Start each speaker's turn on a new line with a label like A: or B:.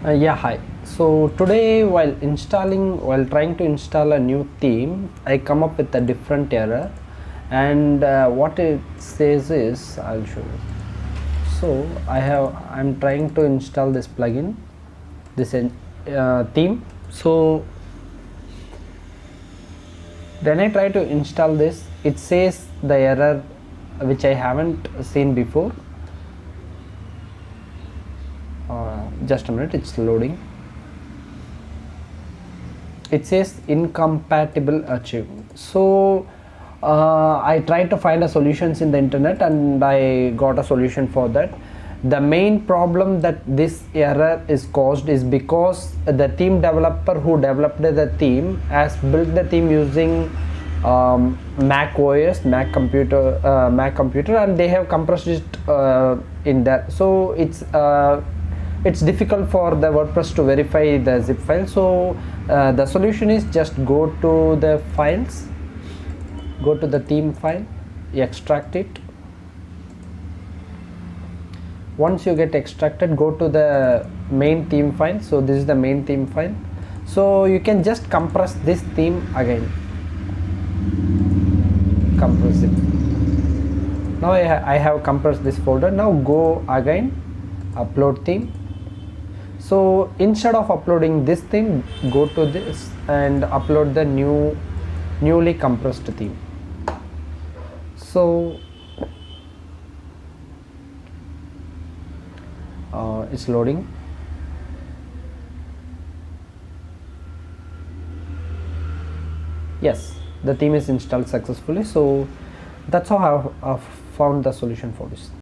A: Yeah, hi. So today while trying to install a new theme, I come up with a different error, and what it says is, I'll show you. So I'm trying to install this plugin, this theme. So when I try to install this, it says the error which I haven't seen before. Just a minute, it's loading. It says incompatible archive. So I tried to find a solutions in the internet and I got a solution for that. The main problem that this error is caused is because the theme developer who developed the theme has built the theme using Mac OS, Mac computer, and they have compressed it in there. So it's difficult for the WordPress to verify the zip file. So the solution is just go to the files, go to the theme file, extract it. Once you get extracted, go to the main theme file. So this is the main theme file. So you can just compress this theme again. Compress it. Now I have compressed this folder. Now go again, upload theme. So instead of uploading this theme, go to this and upload the newly compressed theme. So it's loading. Yes, the theme is installed successfully. So that's how I've found the solution for this.